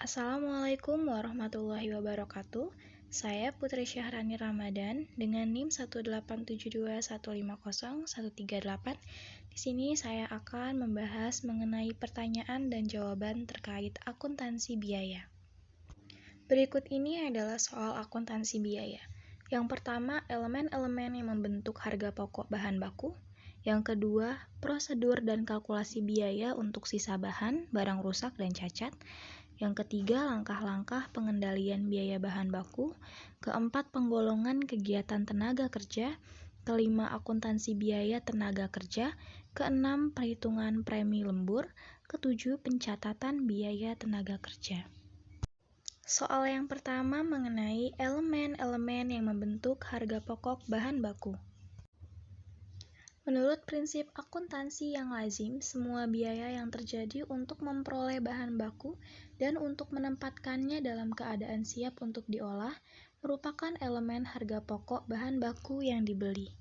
Assalamualaikum warahmatullahi wabarakatuh. Saya Putri Syahrani Ramadan dengan NIM 1872150138. Di sini saya akan membahas mengenai pertanyaan dan jawaban terkait akuntansi biaya. Berikut ini adalah soal akuntansi biaya. Yang pertama, elemen-elemen yang membentuk harga pokok bahan baku. Yang kedua, prosedur dan kalkulasi biaya untuk sisa bahan, barang rusak, dan cacat. Yang ketiga, langkah-langkah pengendalian biaya bahan baku. Keempat, penggolongan kegiatan tenaga kerja. Kelima, akuntansi biaya tenaga kerja. Keenam, perhitungan premi lembur. Ketujuh, pencatatan biaya tenaga kerja. Soal yang pertama mengenai elemen-elemen yang membentuk harga pokok bahan baku. Menurut prinsip akuntansi yang lazim, semua biaya yang terjadi untuk memperoleh bahan baku dan untuk menempatkannya dalam keadaan siap untuk diolah merupakan elemen harga pokok bahan baku yang dibeli.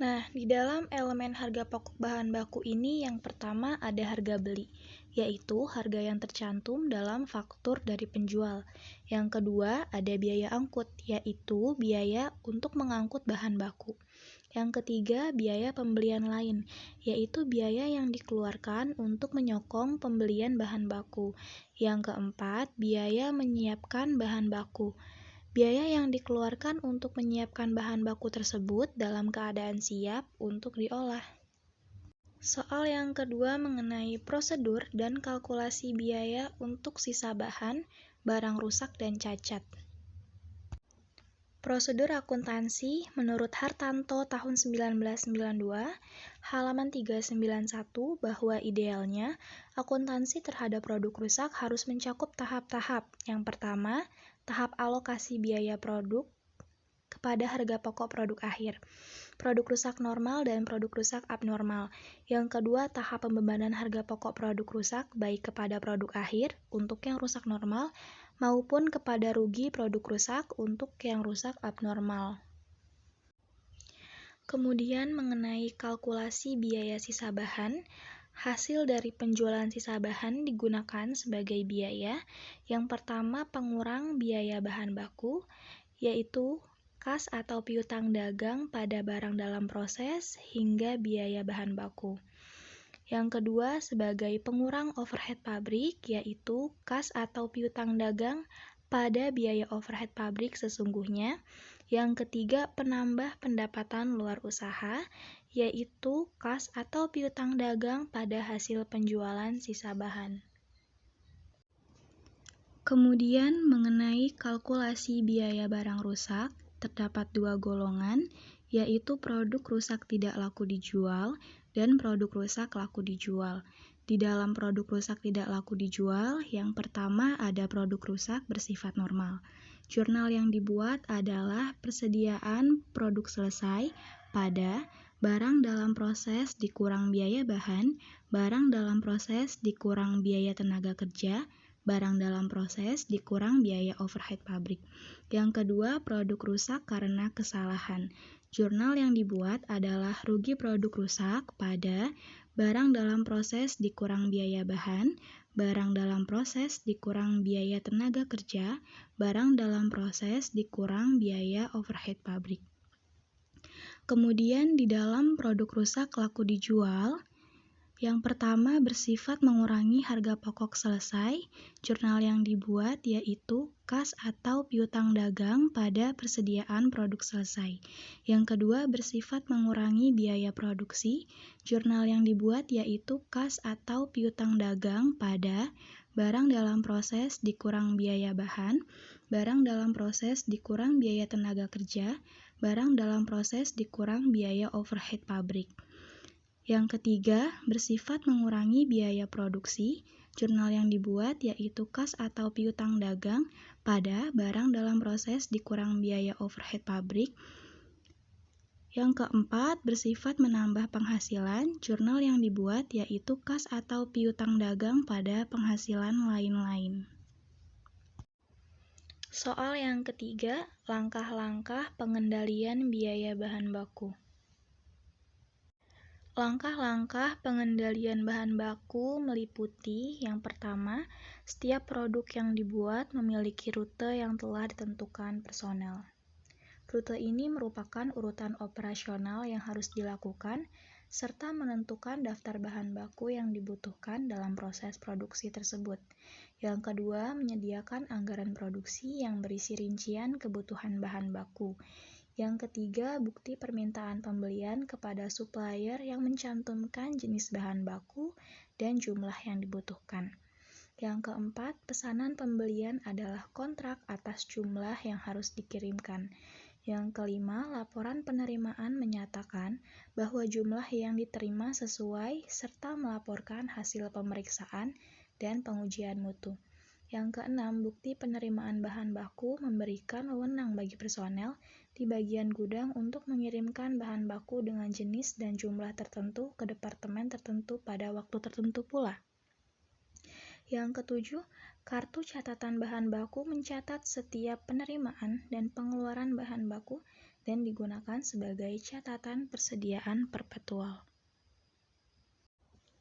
Nah, di dalam elemen harga pokok bahan baku ini yang pertama ada harga beli, yaitu harga yang tercantum dalam faktur dari penjual. Yang kedua ada biaya angkut, yaitu biaya untuk mengangkut bahan baku. Yang ketiga, biaya pembelian lain, yaitu biaya yang dikeluarkan untuk menyokong pembelian bahan baku. Yang keempat, biaya menyiapkan bahan baku. Biaya yang dikeluarkan untuk menyiapkan bahan baku tersebut dalam keadaan siap untuk diolah. Soal yang kedua mengenai prosedur dan kalkulasi biaya untuk sisa bahan, barang rusak, dan cacat. Prosedur akuntansi menurut Hartanto tahun 1992, halaman 391 bahwa idealnya akuntansi terhadap produk rusak harus mencakup tahap-tahap. Yang pertama, tahap alokasi biaya produk kepada harga pokok produk akhir, produk rusak normal dan produk rusak abnormal. Yang kedua, tahap pembebanan harga pokok produk rusak baik kepada produk akhir untuk yang rusak normal maupun kepada rugi produk rusak untuk yang rusak abnormal. Kemudian mengenai kalkulasi biaya sisa bahan, hasil dari penjualan sisa bahan digunakan sebagai biaya. Yang pertama, pengurang biaya bahan baku, yaitu kas atau piutang dagang pada barang dalam proses hingga biaya bahan baku. Yang kedua, sebagai pengurang overhead pabrik, yaitu kas atau piutang dagang pada biaya overhead pabrik sesungguhnya. Yang ketiga, penambah pendapatan luar usaha, yaitu kas atau piutang dagang pada hasil penjualan sisa bahan. Kemudian mengenai kalkulasi biaya barang rusak, terdapat dua golongan, yaitu produk rusak tidak laku dijual dan produk rusak laku dijual. Di dalam produk rusak tidak laku dijual, yang pertama ada produk rusak bersifat normal. Jurnal yang dibuat adalah persediaan produk selesai pada barang dalam proses dikurang biaya bahan, barang dalam proses dikurang biaya tenaga kerja, barang dalam proses dikurang biaya overhead pabrik. Yang kedua, produk rusak karena kesalahan. Jurnal yang dibuat adalah rugi produk rusak pada barang dalam proses dikurang biaya bahan, barang dalam proses dikurang biaya tenaga kerja, barang dalam proses dikurang biaya overhead pabrik. Kemudian di dalam produk rusak laku dijual, yang pertama bersifat mengurangi harga pokok selesai. Jurnal yang dibuat yaitu kas atau piutang dagang pada persediaan produk selesai. Yang kedua bersifat mengurangi biaya produksi. Jurnal yang dibuat yaitu kas atau piutang dagang pada barang dalam proses dikurang biaya bahan, barang dalam proses dikurang biaya tenaga kerja, barang dalam proses dikurang biaya overhead pabrik. Yang ketiga, bersifat mengurangi biaya produksi. Jurnal yang dibuat yaitu kas atau piutang dagang pada barang dalam proses dikurang biaya overhead pabrik. Yang keempat, bersifat menambah penghasilan. Jurnal yang dibuat yaitu kas atau piutang dagang pada penghasilan lain-lain. Soal yang ketiga, langkah-langkah pengendalian biaya bahan baku. Langkah-langkah pengendalian bahan baku meliputi yang pertama, setiap produk yang dibuat memiliki rute yang telah ditentukan personel. Rute ini merupakan urutan operasional yang harus dilakukan, serta menentukan daftar bahan baku yang dibutuhkan dalam proses produksi tersebut. Yang kedua, menyediakan anggaran produksi yang berisi rincian kebutuhan bahan baku. Yang ketiga, bukti permintaan pembelian kepada supplier yang mencantumkan jenis bahan baku dan jumlah yang dibutuhkan. Yang keempat, pesanan pembelian adalah kontrak atas jumlah yang harus dikirimkan. Yang kelima, laporan penerimaan menyatakan bahwa jumlah yang diterima sesuai serta melaporkan hasil pemeriksaan dan pengujian mutu. Yang keenam, bukti penerimaan bahan baku memberikan wewenang bagi personel di bagian gudang untuk mengirimkan bahan baku dengan jenis dan jumlah tertentu ke departemen tertentu pada waktu tertentu pula. Yang ketujuh, kartu catatan bahan baku mencatat setiap penerimaan dan pengeluaran bahan baku dan digunakan sebagai catatan persediaan perpetual.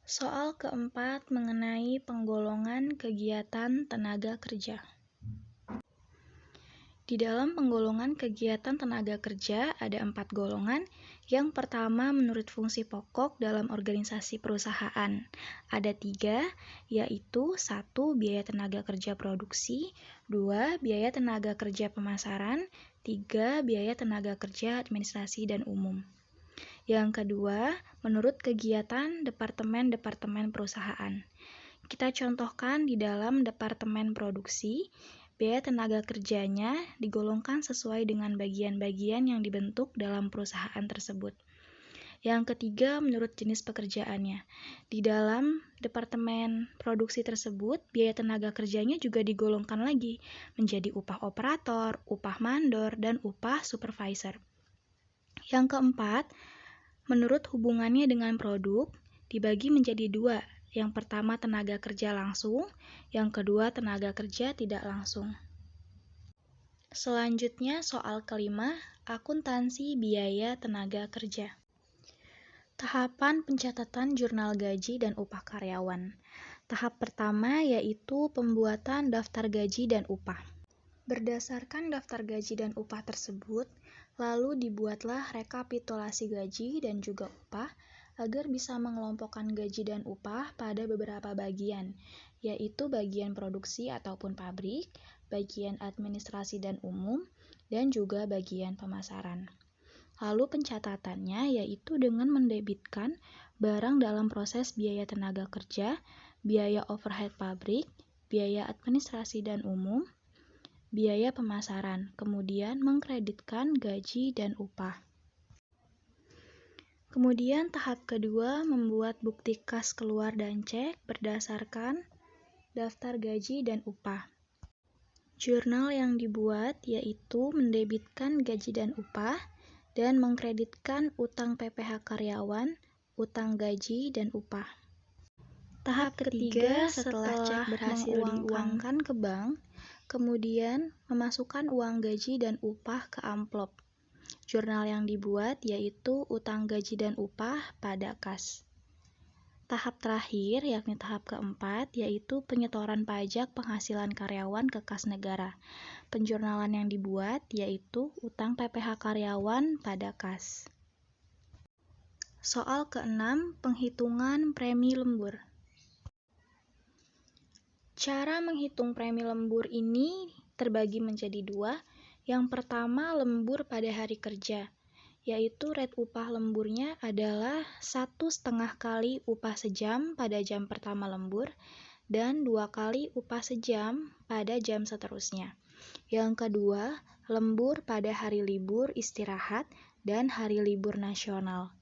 Soal keempat mengenai penggolongan kegiatan tenaga kerja. Di dalam penggolongan kegiatan tenaga kerja ada 4 golongan. Yang pertama menurut fungsi pokok dalam organisasi perusahaan. Ada 3, yaitu 1. Biaya tenaga kerja produksi, 2. Biaya tenaga kerja pemasaran, 3. Biaya tenaga kerja administrasi dan umum. Yang kedua, menurut kegiatan departemen-departemen perusahaan. Kita contohkan di dalam departemen produksi, biaya tenaga kerjanya digolongkan sesuai dengan bagian-bagian yang dibentuk dalam perusahaan tersebut. Yang ketiga, menurut jenis pekerjaannya. Di dalam departemen produksi tersebut, biaya tenaga kerjanya juga digolongkan lagi menjadi upah operator, upah mandor, dan upah supervisor. Yang keempat, menurut hubungannya dengan produk, dibagi menjadi 2. Yang pertama tenaga kerja langsung, yang kedua tenaga kerja tidak langsung. Selanjutnya soal kelima, akuntansi biaya tenaga kerja. Tahapan pencatatan jurnal gaji dan upah karyawan. Tahap pertama yaitu pembuatan daftar gaji dan upah. Berdasarkan daftar gaji dan upah tersebut, lalu dibuatlah rekapitulasi gaji dan juga upah agar bisa mengelompokkan gaji dan upah pada beberapa bagian, yaitu bagian produksi ataupun pabrik, bagian administrasi dan umum, dan juga bagian pemasaran. Lalu pencatatannya yaitu dengan mendebitkan barang dalam proses biaya tenaga kerja, biaya overhead pabrik, biaya administrasi dan umum, biaya pemasaran, kemudian mengkreditkan gaji dan upah. Kemudian tahap kedua membuat bukti kas keluar dan cek berdasarkan daftar gaji dan upah. Jurnal yang dibuat yaitu mendebitkan gaji dan upah dan mengkreditkan utang PPh karyawan, utang gaji dan upah. Tahap ketiga setelah cek berhasil diuangkan ke bank, kemudian memasukkan uang gaji dan upah ke amplop. Jurnal yang dibuat yaitu utang gaji dan upah pada kas. Tahap terakhir yakni tahap keempat yaitu penyetoran pajak penghasilan karyawan ke kas negara. Penjurnalan yang dibuat yaitu utang PPh karyawan pada kas. Soal keenam, penghitungan premi lembur. Cara menghitung premi lembur ini terbagi menjadi 2. Yang pertama lembur pada hari kerja, yaitu rate upah lemburnya adalah 1,5 kali upah sejam pada jam pertama lembur dan 2 kali upah sejam pada jam seterusnya. Yang kedua, lembur pada hari libur istirahat dan hari libur nasional.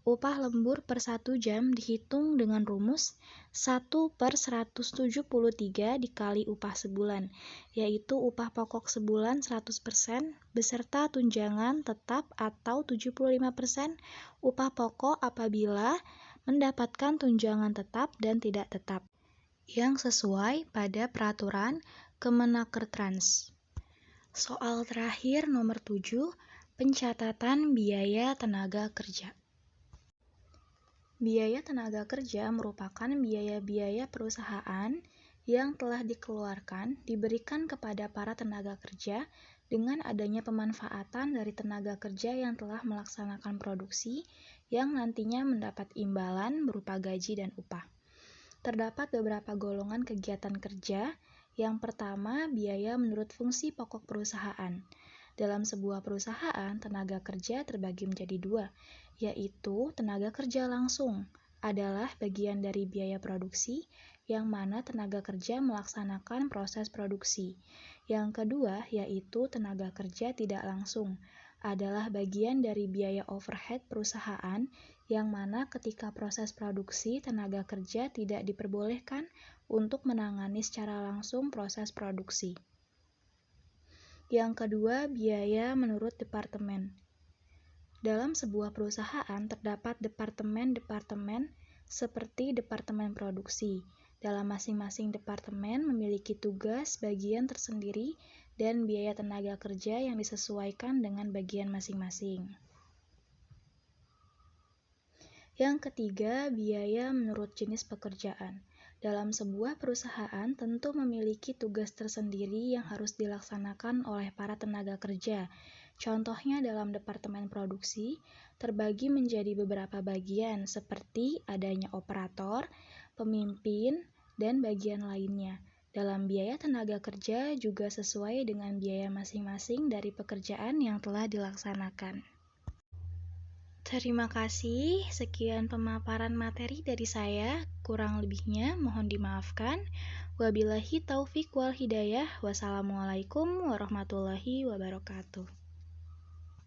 Upah lembur per 1 jam dihitung dengan rumus 1/173 dikali upah sebulan, yaitu upah pokok sebulan 100% beserta tunjangan tetap atau 75% upah pokok apabila mendapatkan tunjangan tetap dan tidak tetap, yang sesuai pada peraturan Kemenakertrans. Soal terakhir nomor 7, pencatatan biaya tenaga kerja. Biaya tenaga kerja merupakan biaya-biaya perusahaan yang telah dikeluarkan diberikan kepada para tenaga kerja dengan adanya pemanfaatan dari tenaga kerja yang telah melaksanakan produksi yang nantinya mendapat imbalan berupa gaji dan upah. Terdapat beberapa golongan kegiatan kerja. Yang pertama, biaya menurut fungsi pokok perusahaan. Dalam sebuah perusahaan, tenaga kerja terbagi menjadi dua, yaitu tenaga kerja langsung adalah bagian dari biaya produksi, yang mana tenaga kerja melaksanakan proses produksi. Yang kedua, yaitu tenaga kerja tidak langsung, adalah bagian dari biaya overhead perusahaan, yang mana ketika proses produksi tenaga kerja tidak diperbolehkan untuk menangani secara langsung proses produksi. Yang kedua, biaya menurut departemen. Dalam sebuah perusahaan terdapat departemen-departemen seperti departemen produksi. Dalam masing-masing departemen memiliki tugas bagian tersendiri dan biaya tenaga kerja yang disesuaikan dengan bagian masing-masing. Yang ketiga, biaya menurut jenis pekerjaan. Dalam sebuah perusahaan tentu memiliki tugas tersendiri yang harus dilaksanakan oleh para tenaga kerja. Contohnya dalam departemen produksi, terbagi menjadi beberapa bagian seperti adanya operator, pemimpin, dan bagian lainnya. Dalam biaya tenaga kerja juga sesuai dengan biaya masing-masing dari pekerjaan yang telah dilaksanakan. Terima kasih, sekian pemaparan materi dari saya, kurang lebihnya mohon dimaafkan. Wabillahi taufik wal hidayah, wassalamualaikum warahmatullahi wabarakatuh.